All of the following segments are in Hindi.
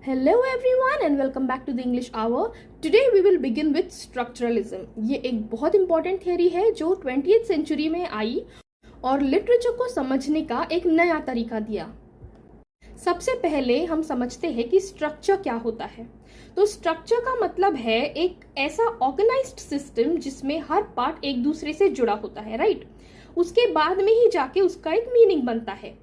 Hello everyone and welcome back to the English Hour. Today we will begin with structuralism. ये एक बहुत इंपॉर्टेंट थियरी है जो 20th सेंचुरी में आई और लिटरेचर को समझने का एक नया तरीका दिया। सबसे पहले हम समझते हैं कि स्ट्रक्चर क्या होता है। तो स्ट्रक्चर का मतलब है एक ऐसा ऑर्गेनाइज्ड सिस्टम जिसमें हर पार्ट एक दूसरे से जुड़ा होता है, राइट? उसके बाद में ही जाके उसका एक मीनिंग बनता है।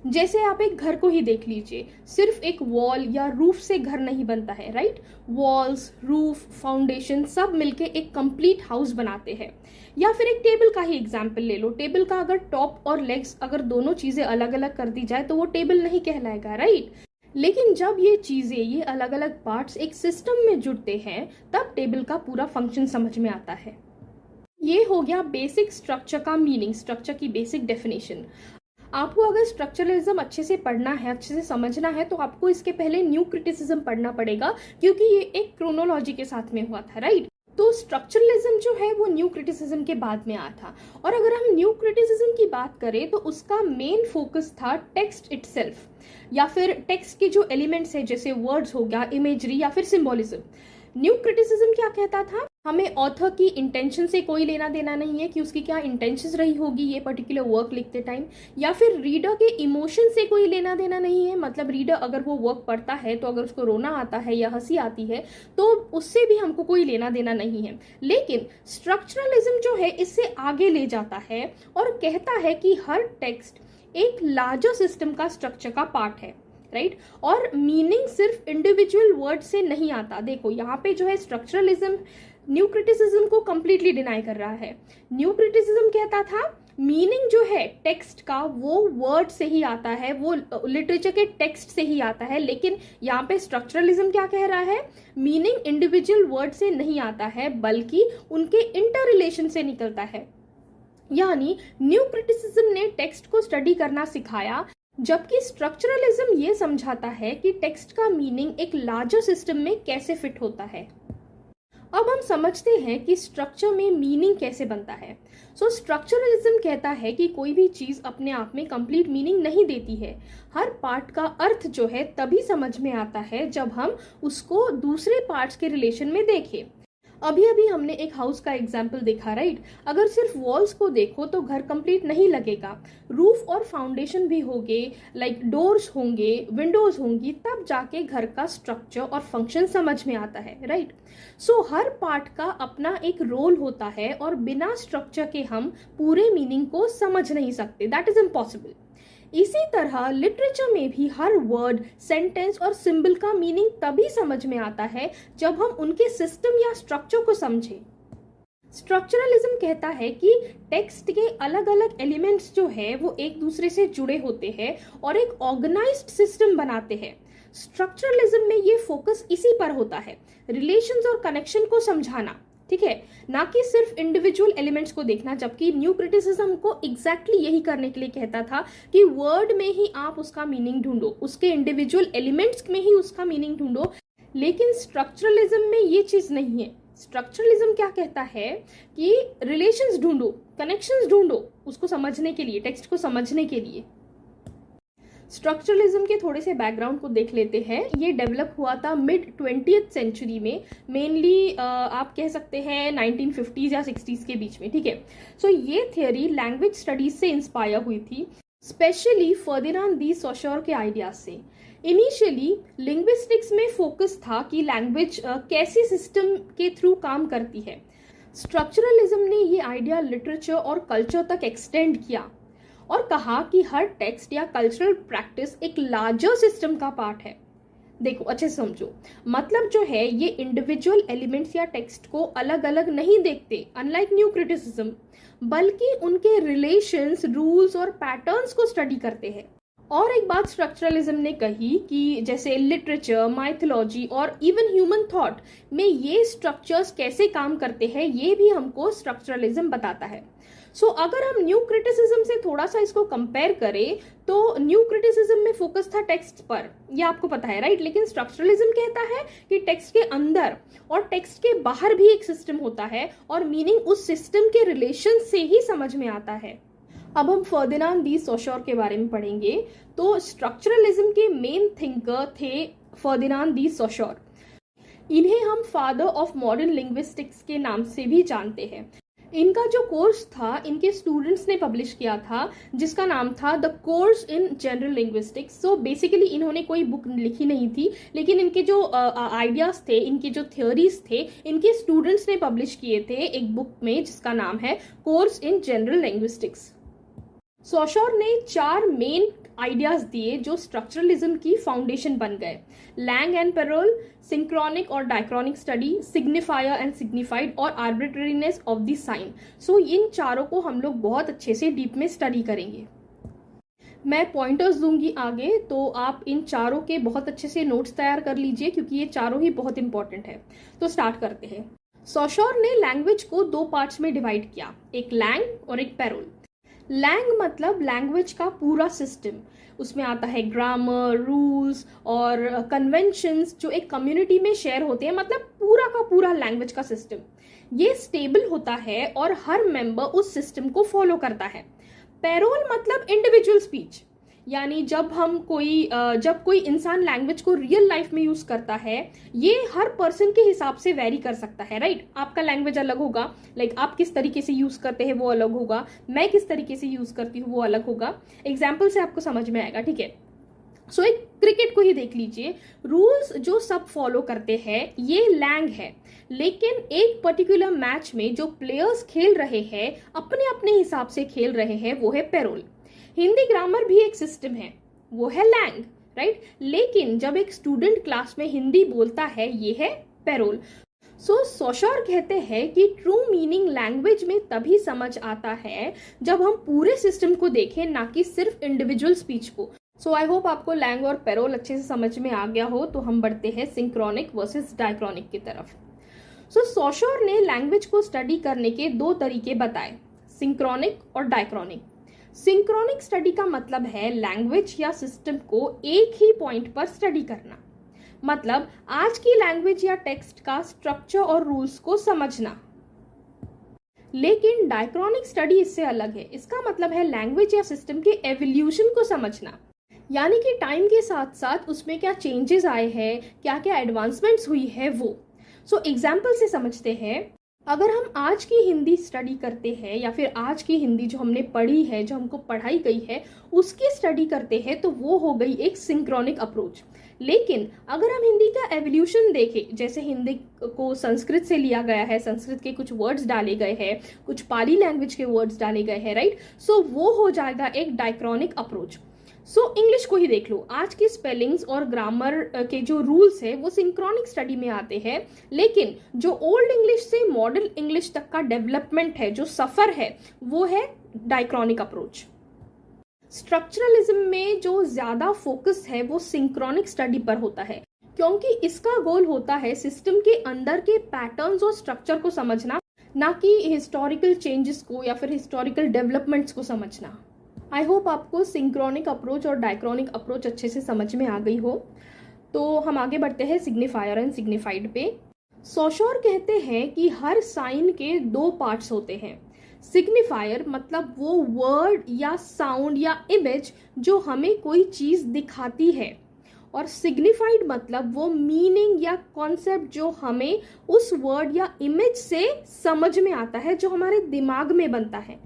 जैसे आप एक घर को ही देख लीजिए, सिर्फ एक वॉल या रूफ से घर नहीं बनता है, राइट? वॉल्स, रूफ, फाउंडेशन सब मिलके एक कंप्लीट हाउस बनाते हैं। या फिर एक टेबल का ही एग्जांपल ले लो। टेबल का अगर टॉप और लेग्स अगर दोनों चीजें अलग अलग कर दी जाए तो वो टेबल नहीं कहलाएगा, राइट? लेकिन जब ये चीजें, ये अलग अलग पार्ट्स एक सिस्टम में जुड़ते हैं तब टेबल का पूरा फंक्शन समझ में आता है। ये हो गया बेसिक स्ट्रक्चर का मीनिंग, स्ट्रक्चर की बेसिक डेफिनेशन। आपको अगर स्ट्रक्चरलिज्म अच्छे से पढ़ना है, अच्छे से समझना है, तो आपको इसके पहले न्यू क्रिटिसिज्म पढ़ना पड़ेगा क्योंकि ये एक क्रोनोलॉजी के साथ में हुआ था, राइट? तो स्ट्रक्चरलिज्म जो है वो न्यू क्रिटिसिज्म के बाद में आया था। और अगर हम न्यू क्रिटिसिज्म की बात करें तो उसका मेन फोकस था टेक्स्ट इटसेल्फ या फिर टेक्स्ट के जो एलिमेंट्स है, जैसे वर्ड्स हो गया, इमेजरी या फिर सिंबोलिज्म। न्यू क्रिटिसिज्म क्या कहता था? हमें ऑथर की इंटेंशन से कोई लेना देना नहीं है कि उसकी क्या इंटेंशंस रही होगी ये पर्टिकुलर वर्क लिखते टाइम, या फिर रीडर के इमोशन से कोई लेना देना नहीं है। मतलब रीडर अगर वो वर्क पढ़ता है तो अगर उसको रोना आता है या हंसी आती है तो उससे भी हमको कोई लेना देना नहीं है। लेकिन स्ट्रक्चरलिज्म जो है इससे आगे ले जाता है और कहता है कि हर टेक्स्ट एक लार्जर सिस्टम का स्ट्रक्चर का पार्ट है, राइट? और मीनिंग सिर्फ इंडिविजुअल वर्ड से नहीं आता। देखो यहाँ पे जो है स्ट्रक्चरलिज्म न्यू क्रिटिसिज्म को कंप्लीटली डिनाई कर रहा है। न्यू क्रिटिसिज्म कहता था मीनिंग जो है टेक्स्ट का वो वर्ड से ही आता है, वो लिटरेचर के टेक्स्ट से ही आता है। लेकिन यहाँ पे स्ट्रक्चरलिज्म क्या कह रहा है? मीनिंग इंडिविजुअल वर्ड से नहीं आता है बल्कि उनके इंटर रिलेशन से निकलता है। यानी न्यू क्रिटिसिज्म ने टेक्स्ट को स्टडी करना सिखाया, जबकि स्ट्रक्चरलिज्म ये समझाता है कि टेक्स्ट का मीनिंग एक लार्जर सिस्टम में कैसे फिट होता है। अब हम समझते हैं कि स्ट्रक्चर में मीनिंग कैसे बनता है। सो स्ट्रक्चरलिज्म कहता है कि कोई भी चीज अपने आप में कंप्लीट मीनिंग नहीं देती है। हर पार्ट का अर्थ जो है तभी समझ में आता है जब हम उसको दूसरे पार्ट्स के रिलेशन में देखें। अभी अभी हमने एक हाउस का एग्जाम्पल देखा, राइट? अगर सिर्फ वॉल्स को देखो तो घर कंप्लीट नहीं लगेगा। रूफ और फाउंडेशन भी होंगे, लाइक डोर्स होंगे, विंडोज होंगी, तब जाके घर का स्ट्रक्चर और फंक्शन समझ में आता है, राइट? सो हर पार्ट का अपना एक रोल होता है और बिना स्ट्रक्चर के हम पूरे मीनिंग को समझ नहीं सकते। That is impossible. इसी तरह लिटरेचर में भी हर वर्ड, सेंटेंस और सिंबल का मीनिंग तभी समझ में आता है जब हम उनके सिस्टम या स्ट्रक्चर को समझें। स्ट्रक्चरलिज्म कहता है कि टेक्स्ट के अलग अलग एलिमेंट्स जो है वो एक दूसरे से जुड़े होते हैं और एक ऑर्गेनाइज्ड सिस्टम बनाते हैं। स्ट्रक्चरलिज्म में ये फोकस इसी पर होता है, रिलेशंस और कनेक्शन को समझाना, ठीक है, ना कि सिर्फ इंडिविजुअल एलिमेंट्स को देखना। जबकि न्यू क्रिटिसिज्म को एग्जैक्टली यही करने के लिए कहता था कि वर्ड में ही आप उसका मीनिंग ढूंढो, उसके इंडिविजुअल एलिमेंट्स में ही उसका मीनिंग ढूंढो। लेकिन स्ट्रक्चरलिज्म में ये चीज नहीं है। स्ट्रक्चरलिज्म क्या कहता है कि रिलेशंस ढूंढो, कनेक्शंस ढूंढो उसको समझने के लिए, टेक्स्ट को समझने के लिए। स्ट्रक्चरलिज्म के थोड़े से बैकग्राउंड को देख लेते हैं। ये डेवलप हुआ था मिड 20th सेंचुरी में, मेनली आप कह सकते हैं 1950s या 60s के बीच में, ठीक है? सो ये थियोरी लैंग्वेज स्टडीज से इंस्पायर हुई थी, स्पेशली फर्डिनांड दी सोशर के आइडियाज से। इनिशियली लिंग्विस्टिक्स में फोकस था कि लैंग्वेज कैसे सिस्टम के थ्रू काम करती है। स्ट्रक्चरलिज्म ने ये आइडिया लिटरेचर और कल्चर तक एक्सटेंड किया और कहा कि हर टेक्स्ट या कल्चरल प्रैक्टिस एक लार्जर सिस्टम का पार्ट है। देखो अच्छे से समझो, मतलब जो है ये इंडिविजुअल एलिमेंट्स या टेक्स्ट को अलग अलग नहीं देखते, अनलाइक न्यू क्रिटिसिज्म, बल्कि उनके रिलेशंस, रूल्स और पैटर्न्स को स्टडी करते हैं। और एक बात स्ट्रक्चरलिज्म ने कही कि जैसे लिटरेचर, माइथोलॉजी और इवन ह्यूमन थॉट में ये स्ट्रक्चर्स कैसे काम करते हैं, ये भी हमको स्ट्रक्चरलिज्म बताता है। सो अगर हम न्यू क्रिटिसिज्म से थोड़ा सा इसको कंपेयर करें तो न्यू क्रिटिसिज्म में फोकस था टेक्स्ट पर, ये आपको पता है, राइट? लेकिन स्ट्रक्चरलिज्म कहता है कि टेक्स्ट के अंदर और टेक्स्ट के बाहर भी एक सिस्टम होता है और मीनिंग उस सिस्टम के रिलेशन से ही समझ में आता है। अब हम फर्डिनांड दी सोशर के बारे में पढ़ेंगे। तो स्ट्रक्चरलिज्म के मेन थिंकर थे फर्डिनांड दी सोशोर। इन्हें हम फादर ऑफ मॉडर्न लिंग्विस्टिक्स के नाम से भी जानते हैं। इनका जो कोर्स था इनके स्टूडेंट्स ने पब्लिश किया था, जिसका नाम था the course in general linguistics. So basically इन्होंने कोई बुक लिखी नहीं थी, लेकिन इनके जो आइडियाज थे, इनके जो थ्योरीज थे, इनके स्टूडेंट्स ने पब्लिश किए थे एक बुक में जिसका नाम है course in general linguistics. Saussure ने 4 मेन आइडियाज दिए जो स्ट्रक्चरलिज्म की फाउंडेशन बन गए। लैंग एंड पेरोल, सिंक्रोनिक और diachronic study, signifier and signified और आर्बिट्रेरीनेस ऑफ द साइन। सो इन चारों को हम लोग बहुत अच्छे से डीप में स्टडी करेंगे। मैं पॉइंटर्स दूंगी आगे, तो आप इन चारों के बहुत अच्छे से नोट्स तैयार कर लीजिए क्योंकि ये चारों ही बहुत इंपॉर्टेंट है। तो स्टार्ट करते हैं। सोशोर ने लैंग्वेज को 2 पार्ट्स में डिवाइड किया, एक लैंग और एक पेरोल। लैंग मतलब लैंग्वेज का पूरा सिस्टम, उसमें आता है ग्रामर, रूल्स और कन्वेंशंस जो एक कम्युनिटी में शेयर होते हैं, मतलब पूरा का पूरा लैंग्वेज का सिस्टम। ये स्टेबल होता है और हर मेंबर उस सिस्टम को फॉलो करता है। पेरोल मतलब इंडिविजुअल स्पीच, यानी जब कोई इंसान लैंग्वेज को रियल लाइफ में यूज करता है, ये हर पर्सन के हिसाब से वेरी कर सकता है, राइट। आपका लैंग्वेज अलग होगा, लाइक आप किस तरीके से यूज करते हैं वो अलग होगा, मैं किस तरीके से यूज करती हूँ वो अलग होगा। एग्जाम्पल से आपको समझ में आएगा, ठीक है। सो एक क्रिकेट को ही देख लीजिए, रूल्स जो सब फॉलो करते हैं ये लैंग है, लेकिन एक पर्टिकुलर मैच में जो प्लेयर्स खेल रहे हैं अपने अपने हिसाब से खेल रहे हैं वो है पेरोल। हिंदी ग्रामर भी एक सिस्टम है, वो है लैंग, राइट। लेकिन जब एक स्टूडेंट क्लास में हिंदी बोलता है ये है पेरोल। सो सोशोर कहते हैं कि ट्रू मीनिंग लैंग्वेज में तभी समझ आता है जब हम पूरे सिस्टम को देखें, ना कि सिर्फ इंडिविजुअल स्पीच को। सो आई होप आपको लैंग और पेरोल अच्छे से समझ में आ गया हो। तो हम बढ़ते हैं सिंक्रोनिक वर्सेस डायक्रॉनिक की तरफ। सो सोशोर ने लैंग्वेज को स्टडी करने के 2 तरीके बताए, सिंक्रोनिक और डायक्रॉनिक। सिंक्रोनिक स्टडी का मतलब है लैंग्वेज या सिस्टम को एक ही पॉइंट पर स्टडी करना, मतलब आज की लैंग्वेज या टेक्स्ट का स्ट्रक्चर और रूल्स को समझना। लेकिन डायक्रॉनिक स्टडी इससे अलग है, इसका मतलब है लैंग्वेज या सिस्टम के एवोल्यूशन को समझना, यानी कि टाइम के साथ साथ उसमें क्या चेंजेस आए हैं, क्या क्या एडवांसमेंट्स हुई है वो। सो एग्जाम्पल से समझते हैं। अगर हम आज की हिंदी स्टडी करते हैं या फिर आज की हिंदी जो हमने पढ़ी है, जो हमको पढ़ाई गई है, उसकी स्टडी करते हैं तो वो हो गई एक सिंक्रोनिक अप्रोच। लेकिन अगर हम हिंदी का एवोल्यूशन देखें, जैसे हिंदी को संस्कृत से लिया गया है, संस्कृत के कुछ वर्ड्स डाले गए हैं, कुछ पाली लैंग्वेज के वर्ड्स डाले गए हैं, राइट। सो वो हो जाएगा एक डायक्रॉनिक अप्रोच। सो इंग्लिश को ही देख लो, आज की स्पेलिंग्स और ग्रामर के जो रूल्स है वो सिंक्रोनिक स्टडी में आते हैं, लेकिन जो ओल्ड इंग्लिश से मॉडर्न इंग्लिश तक का डेवलपमेंट है, जो सफर है, वो है डायक्रॉनिक अप्रोच। स्ट्रक्चरलिज्म में जो ज्यादा फोकस है वो सिंक्रोनिक स्टडी पर होता है, क्योंकि इसका गोल होता है सिस्टम के अंदर के पैटर्न्स और स्ट्रक्चर को समझना, ना कि हिस्टोरिकल चेंजेस को या फिर हिस्टोरिकल डेवलपमेंट्स को समझना। आई होप आपको सिंक्रोनिक अप्रोच और डायक्रॉनिक अप्रोच अच्छे से समझ में आ गई हो। तो हम आगे बढ़ते हैं सिग्निफायर एंड सिग्निफाइड पे। सोशोर कहते हैं कि हर साइन के 2 पार्ट्स होते हैं। सिग्निफायर मतलब वो वर्ड या साउंड या इमेज जो हमें कोई चीज दिखाती है, और सिग्निफाइड मतलब वो मीनिंग या कॉन्सेप्ट जो हमें उस वर्ड या इमेज से समझ में आता है, जो हमारे दिमाग में बनता है।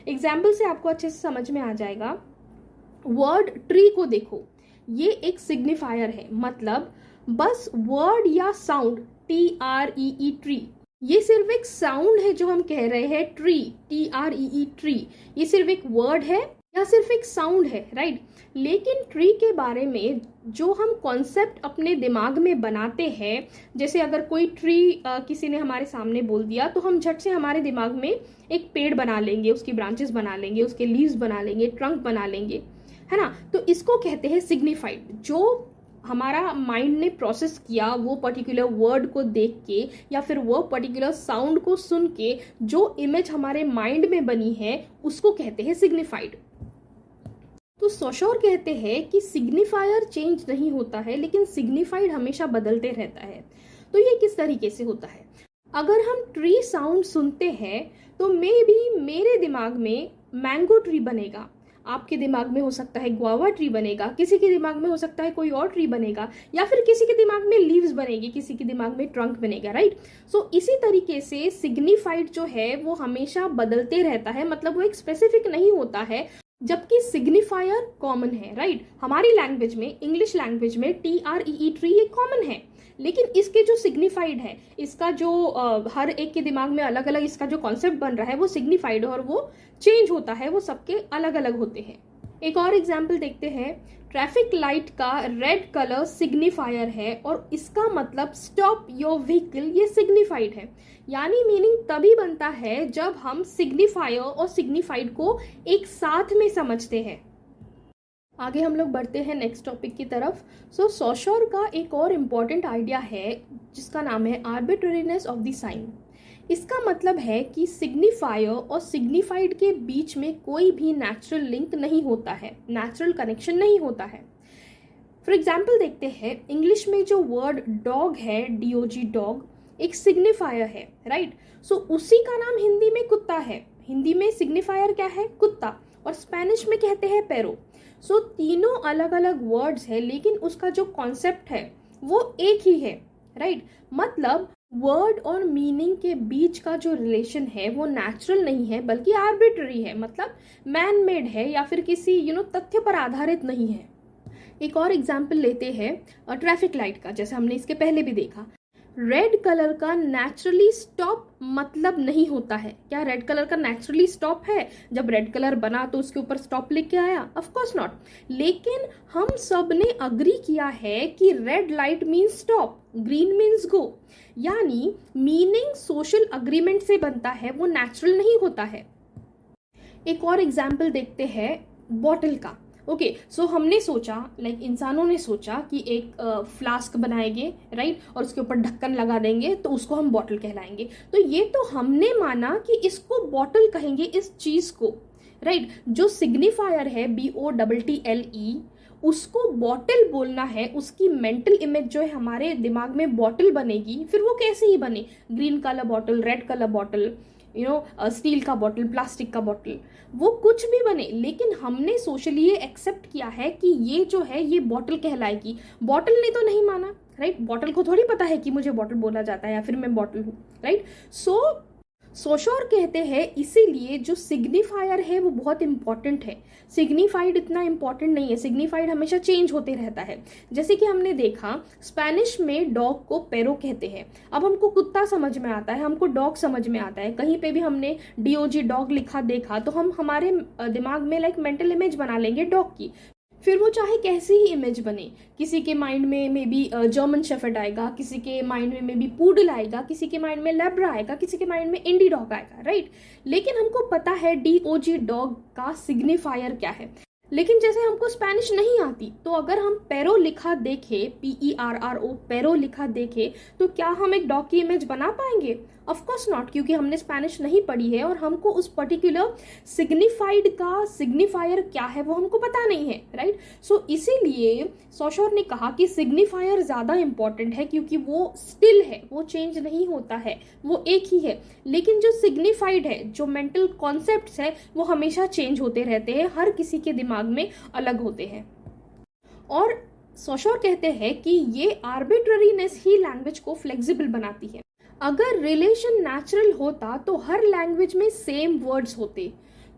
एग्जाम्पल से आपको अच्छे से समझ में आ जाएगा। वर्ड ट्री को देखो, ये एक सिग्निफायर है, मतलब बस वर्ड या साउंड TREE ट्री, ये सिर्फ एक साउंड है जो हम कह रहे हैं ट्री, TREE ट्री, ये सिर्फ एक वर्ड है या सिर्फ एक साउंड है, राइट। लेकिन ट्री के बारे में जो हम कॉन्सेप्ट अपने दिमाग में बनाते हैं, जैसे अगर कोई ट्री किसी ने हमारे सामने बोल दिया तो हम झट से हमारे दिमाग में एक पेड़ बना लेंगे, उसकी ब्रांचेस बना लेंगे, उसके लीव्स बना लेंगे, ट्रंक बना लेंगे, है ना। तो इसको कहते हैं सिग्निफाइड। जो हमारा माइंड ने प्रोसेस किया वो पर्टिकुलर वर्ड को देख के या फिर वो पर्टिकुलर साउंड को सुन के जो इमेज हमारे माइंड में बनी है उसको कहते हैं सिग्निफाइड। तो सोशोर कहते हैं कि सिग्निफायर चेंज नहीं होता है, लेकिन सिग्निफाइड हमेशा बदलते रहता है। तो ये किस तरीके से होता है? अगर हम ट्री साउंड सुनते हैं तो मे बी मेरे दिमाग में मैंगो ट्री बनेगा, आपके दिमाग में हो सकता है गुआवा ट्री बनेगा, किसी के दिमाग में हो सकता है कोई और ट्री बनेगा, या फिर किसी के दिमाग में लीव्स बनेगी, किसी के दिमाग में ट्रंक बनेगा, राइट। सो इसी तरीके से सिग्निफाइड जो है वो हमेशा बदलते रहता है, मतलब वो एक स्पेसिफिक नहीं होता है, जबकि सिग्निफायर कॉमन है, राइट। हमारी लैंग्वेज में, इंग्लिश लैंग्वेज में TREE ट्री ये कॉमन है, लेकिन इसके जो सिग्निफाइड है, इसका जो हर एक के दिमाग में अलग अलग इसका जो कॉन्सेप्ट बन रहा है वो सिग्निफाइड है और वो चेंज होता है, वो सबके अलग अलग होते हैं। एक और एग्जाम्पल देखते हैं। ट्रैफिक लाइट का रेड कलर सिग्निफायर है और इसका मतलब स्टॉप योर व्हीकल, ये सिग्निफाइड है। यानी मीनिंग तभी बनता है जब हम सिग्निफायर और सिग्निफाइड को एक साथ में समझते हैं। आगे हम लोग बढ़ते हैं नेक्स्ट टॉपिक की तरफ। सॉशोर का एक और इम्पॉर्टेंट आइडिया है जिसका नाम है आर्बिट्रेरीनेस ऑफ द साइन। इसका मतलब है कि सिग्निफायर और सिग्निफाइड के बीच में कोई भी नेचुरल लिंक नहीं होता है, नेचुरल कनेक्शन नहीं होता है। फॉर एग्जाम्पल देखते हैं, इंग्लिश में जो वर्ड डॉग है, DOG डॉग, एक सिग्निफायर है, राइट। सो उसी का नाम हिंदी में कुत्ता है। हिंदी में सिग्निफायर क्या है? कुत्ता, और स्पेनिश में कहते हैं पेरो। सो तीनों अलग अलग वर्ड्स है, लेकिन उसका जो कॉन्सेप्ट है वो एक ही है, राइट। मतलब वर्ड और मीनिंग के बीच का जो रिलेशन है वो नेचुरल नहीं है बल्कि आर्बिट्ररी है, मतलब मैन मेड है या फिर किसी तथ्य पर आधारित नहीं है। एक और एग्जाम्पल लेते हैं ट्रैफिक लाइट का, जैसे हमने इसके पहले भी देखा। रेड कलर का नेचुरली स्टॉप मतलब नहीं होता है। क्या रेड कलर का नेचुरली स्टॉप है? जब रेड कलर बना तो उसके ऊपर स्टॉप लिख के आया? Of course not. लेकिन हम सब ने अग्री किया है कि red light means stop, green means go. यानी मीनिंग सोशल अग्रीमेंट से बनता है, वो नेचुरल नहीं होता है। एक और एग्जाम्पल देखते हैं बॉटल का। ओके, सो हमने सोचा, इंसानों ने सोचा कि एक फ्लास्क बनाएंगे, राइट, और उसके ऊपर ढक्कन लगा देंगे तो उसको हम बॉटल कहलाएंगे। तो ये तो हमने माना कि इसको बॉटल कहेंगे, इस चीज को, राइट। जो सिग्निफायर है BOTTLE, उसको बॉटल बोलना है, उसकी मेंटल इमेज जो है हमारे दिमाग में बॉटल बनेगी। फिर वो कैसे ही बने, green colour bottle, red colour bottle, steel का बॉटल, प्लास्टिक का बॉटल, वो कुछ भी बने, लेकिन हमने सोशली ये एक्सेप्ट किया है कि ये जो है ये बॉटल कहलाएगी। बॉटल ने तो नहीं माना, राइट। बॉटल को थोड़ी पता है कि मुझे बॉटल बोला जाता है या फिर मैं बॉटल हूँ, राइट। सोशोर कहते हैं इसीलिए जो सिग्निफायर है वो बहुत इंपॉर्टेंट है, सिग्निफाइड इतना इंपॉर्टेंट नहीं है। सिग्निफाइड हमेशा चेंज होते रहता है। जैसे कि हमने देखा स्पेनिश में डॉग को पेरो कहते हैं। अब हमको कुत्ता समझ में आता है, हमको डॉग समझ में आता है। कहीं पे भी हमने DOG डॉग लिखा देखा तो हम हमारे दिमाग में मेंटल इमेज बना लेंगे डॉग की। फिर वो चाहे कैसी ही इमेज बने, किसी के माइंड में मे बी जर्मन शेफर्ड आएगा, किसी के माइंड में मे बी पूडल आएगा, किसी के माइंड में लैब्रा आएगा, किसी के माइंड में इंडी डॉग आएगा, राइट। लेकिन हमको पता है DOG डॉग का सिग्निफायर क्या है। लेकिन जैसे हमको स्पेनिश नहीं आती, तो अगर हम पेरो लिखा देखे, PERRO पेरो लिखा देखे, तो क्या हम एक डॉग की इमेज बना पाएंगे? ऑफ कोर्स नॉट, क्योंकि हमने स्पेनिश नहीं पढ़ी है और हमको उस पर्टिकुलर सिग्निफाइड का सिग्निफायर क्या है वो हमको पता नहीं है, राइट। सो इसीलिए सोशोर ने कहा कि सिग्निफायर ज्यादा इंपॉर्टेंट है, क्योंकि वो स्टिल है, वो चेंज नहीं होता है, वो एक ही है। लेकिन जो सिग्निफाइड है, जो मेंटल कॉन्सेप्ट्स है, वो हमेशा चेंज होते रहते हैं, हर किसी के दिमाग में अलग होते हैं। और सोशोर कहते हैं कि ये आर्बिट्ररीनेस ही लैंग्वेज को फ्लेक्सिबल बनाती है। अगर रिलेशन नेचुरल होता तो हर लैंग्वेज में सेम वर्ड्स होते,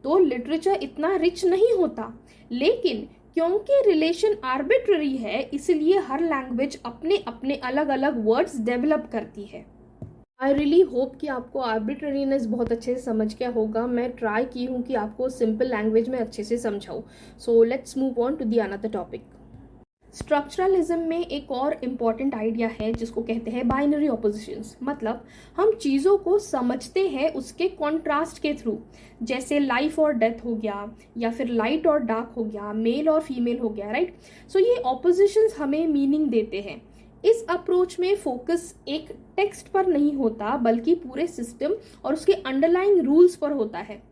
तो लिटरेचर इतना रिच नहीं होता। लेकिन क्योंकि रिलेशन आर्बिट्ररी है, इसलिए हर लैंग्वेज अपने अपने अलग अलग वर्ड्स डेवलप करती है। आई रियली होप कि आपको आर्बिट्ररीनेस बहुत अच्छे से समझ गया होगा। मैं ट्राई की हूँ कि आपको सिंपल लैंग्वेज में अच्छे से समझाऊँ। So let's move on to the another topic. Structuralism में एक और इम्पॉर्टेंट आइडिया है जिसको कहते हैं बाइनरी ऑपोजिशंस। मतलब हम चीज़ों को समझते हैं उसके कॉन्ट्रास्ट के थ्रू, जैसे लाइफ और डेथ हो गया, या फिर लाइट और डार्क हो गया, मेल और फीमेल हो गया, राइट। सो ये ऑपोजिशंस हमें मीनिंग देते हैं। इस अप्रोच में फोकस एक टेक्स्ट पर नहीं होता बल्कि पूरे सिस्टम और उसके अंडरलाइंग रूल्स पर होता है।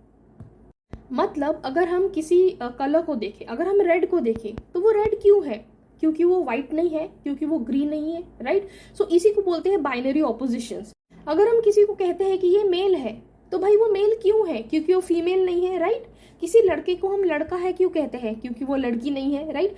मतलब अगर हम किसी कलर को देखें, अगर हम रेड को देखें तो वो रेड क्यों है? क्योंकि वो व्हाइट नहीं है, क्योंकि वो ग्रीन नहीं है, राइट। सो इसी को बोलते हैं बाइनरी ऑपोजिशंस। अगर हम किसी को कहते हैं कि ये मेल है तो भाई वो मेल क्यों है? क्योंकि वो फीमेल नहीं है, राइट? किसी लड़के को हम लड़का है क्यों कहते हैं? क्योंकि वो लड़की नहीं है, राइट?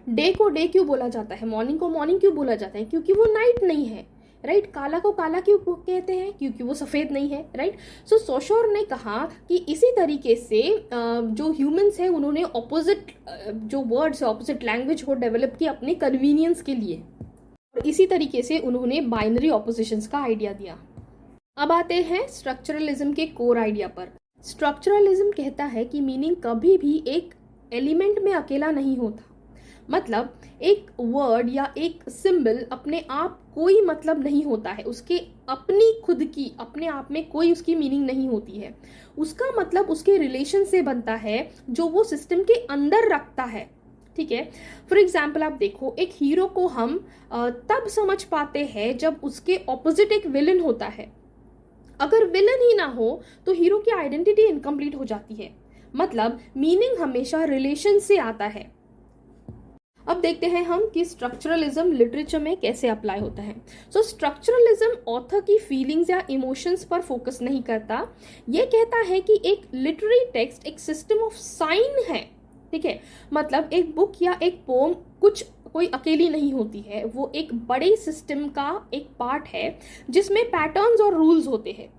डे को डे क्यों बोला जाता है? मॉर्निंग को मॉर्निंग क्यों बोला जाता है? क्योंकि वो नाइट नहीं है, राइट? काला को काला क्यों कहते हैं? क्योंकि वो सफ़ेद नहीं है, राइट? सो सोशोर ने कहा कि इसी तरीके से जो ह्यूमंस हैं उन्होंने ऑपोजिट जो वर्ड्स है, ऑपोजिट लैंग्वेज को डेवलप किया अपने कन्वीनियंस के लिए, और इसी तरीके से उन्होंने बाइनरी ऑपोजिशंस का आइडिया दिया। अब आते हैं स्ट्रक्चरलिज्म के कोर आइडिया पर। स्ट्रक्चरलिज्म कहता है कि मीनिंग कभी भी एक एलिमेंट में अकेला नहीं होता। मतलब एक वर्ड या एक सिंबल अपने आप कोई मतलब नहीं होता है, उसके अपनी खुद की अपने आप में कोई उसकी मीनिंग नहीं होती है। उसका मतलब उसके रिलेशन से बनता है जो वो सिस्टम के अंदर रखता है, ठीक है? फॉर एग्जाम्पल आप देखो, एक हीरो को हम तब समझ पाते हैं जब उसके ऑपोजिट एक विलन होता है। अगर विलन ही ना हो तो हीरो की आइडेंटिटी इनकम्प्लीट हो जाती है। मतलब मीनिंग हमेशा रिलेशन से आता है। अब देखते हैं हम कि स्ट्रक्चरलिज्म लिटरेचर में कैसे अप्लाई होता है। सो स्ट्रक्चरलिज्म ऑथर की फीलिंग्स या इमोशंस पर फोकस नहीं करता। ये कहता है कि एक लिटरेरी टेक्स्ट एक सिस्टम ऑफ साइन है, ठीक है? मतलब एक बुक या एक पोम कोई अकेली नहीं होती है, वो एक बड़े सिस्टम का एक पार्ट है जिसमें पैटर्न्स और रूल्स होते हैं।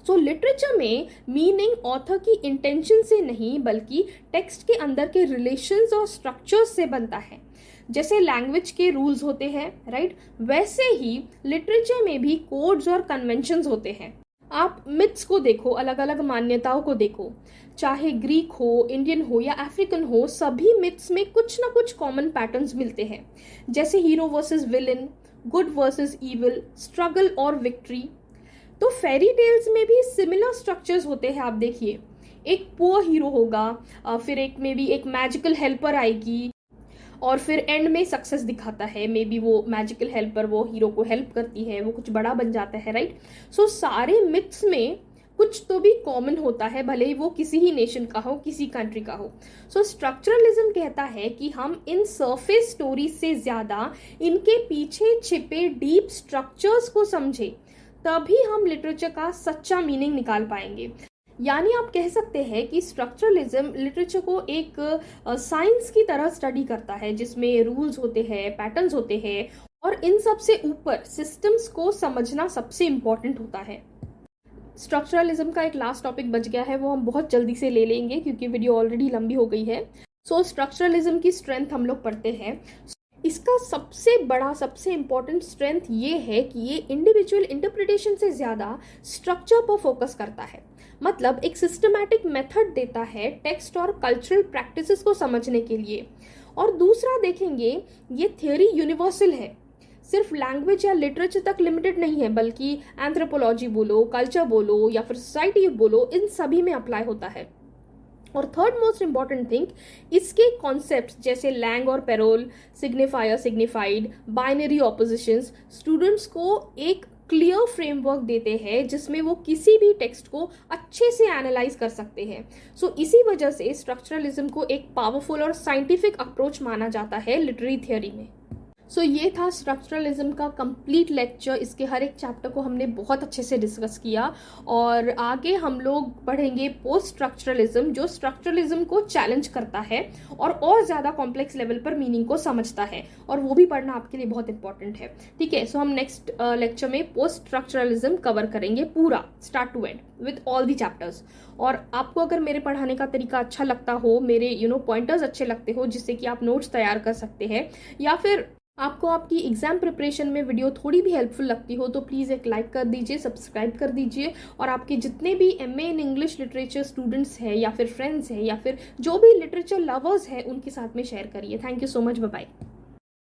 सो लिटरेचर में मीनिंग ऑथर की इंटेंशन से नहीं बल्कि टेक्स्ट के अंदर के रिलेशंस और स्ट्रक्चर्स से बनता है। जैसे लैंग्वेज के रूल्स होते हैं, राइट? वैसे ही लिटरेचर में भी कोड्स और कन्वेंशंस होते हैं। आप मिथ्स को देखो, अलग अलग मान्यताओं को देखो, चाहे ग्रीक हो, इंडियन हो या अफ्रीकन हो, सभी मिथ्स में कुछ ना कुछ कॉमन पैटर्न्स मिलते हैं। जैसे hero versus villain, good versus evil, struggle और विक्ट्री। तो फेरी टेल्स में भी सिमिलर स्ट्रक्चर्स होते हैं। आप देखिए, एक पुअर हीरो होगा, फिर एक में भी एक मैजिकल हेल्पर आएगी, और फिर एंड में सक्सेस दिखाता है। मे बी वो मैजिकल हेल्पर वो हीरो को हेल्प करती है, वो कुछ बड़ा बन जाता है, राइट? सो सारे मिथ्स में कुछ तो भी कॉमन होता है, भले ही वो किसी ही नेशन का हो, किसी कंट्री का हो। सो स्ट्रक्चरलिज्म कहता है कि हम इन सरफेस स्टोरीज से ज्यादा इनके पीछे छिपे डीप स्ट्रक्चर्स को समझें, तभी हम लिटरेचर का सच्चा मीनिंग निकाल पाएंगे। यानी आप कह सकते हैं कि स्ट्रक्चरलिज्म लिटरेचर को एक साइंस की तरह स्टडी करता है, जिसमें रूल्स होते हैं, पैटर्न्स होते हैं, और इन सब से ऊपर सिस्टम्स को समझना सबसे इम्पोर्टेंट होता है। स्ट्रक्चरलिज्म का एक लास्ट टॉपिक बच गया है, वो हम बहुत जल्दी से ले लेंगे क्योंकि वीडियो ऑलरेडी लंबी हो गई है। सो स्ट्रक्चरलिज्म की स्ट्रेंथ हम लोग पढ़ते हैं। इसका सबसे बड़ा, सबसे इम्पोर्टेंट स्ट्रेंथ ये है कि ये इंडिविजुअल इंटरप्रिटेशन से ज़्यादा स्ट्रक्चर पर फोकस करता है। मतलब एक सिस्टमैटिक मेथड देता है टेक्स्ट और कल्चरल प्रैक्टिसेस को समझने के लिए। और दूसरा देखेंगे, ये थ्योरी यूनिवर्सल है, सिर्फ लैंग्वेज या लिटरेचर तक लिमिटेड नहीं है, बल्कि एंथ्रोपोलॉजी बोलो, कल्चर बोलो या फिर सोसाइटी बोलो, इन सभी में अप्लाई होता है। और थर्ड मोस्ट इंपॉर्टेंट थिंग, इसके कॉन्सेप्ट्स जैसे लैंग और payroll, signifier, signified, binary opposition's students को एक क्लियर फ्रेमवर्क देते हैं जिसमें वो किसी भी टेक्स्ट को अच्छे से एनालाइज कर सकते हैं। सो इसी वजह से स्ट्रक्चरलिज्म को एक पावरफुल और साइंटिफिक अप्रोच माना जाता है लिटरेरी थियोरी में। सो ये था स्ट्रक्चरलिज्म का कंप्लीट लेक्चर। इसके हर एक चैप्टर को हमने बहुत अच्छे से डिस्कस किया, और आगे हम लोग पढ़ेंगे पोस्ट स्ट्रक्चरलिज्म, जो स्ट्रक्चरलिज्म को चैलेंज करता है और ज़्यादा कॉम्प्लेक्स लेवल पर मीनिंग को समझता है, और वो भी पढ़ना आपके लिए बहुत इंपॉर्टेंट है, ठीक है? सो हम नेक्स्ट लेक्चर में पोस्ट स्ट्रक्चरलिज्म कवर करेंगे पूरा, start to end, with all the chapters. और आपको अगर मेरे पढ़ाने का तरीका अच्छा लगता हो, मेरे पॉइंटर्स अच्छे लगते हो जिससे कि आप नोट्स तैयार कर सकते हैं, या फिर आपको आपकी एग्जाम प्रिपरेशन में वीडियो थोड़ी भी हेल्पफुल लगती हो, तो प्लीज़ एक लाइक कर दीजिए, सब्सक्राइब कर दीजिए, और आपके जितने भी MA in English literature students हैं या फिर फ्रेंड्स हैं या फिर जो भी लिटरेचर लवर्स हैं उनके साथ में शेयर करिए। Thank you so much, bye bye.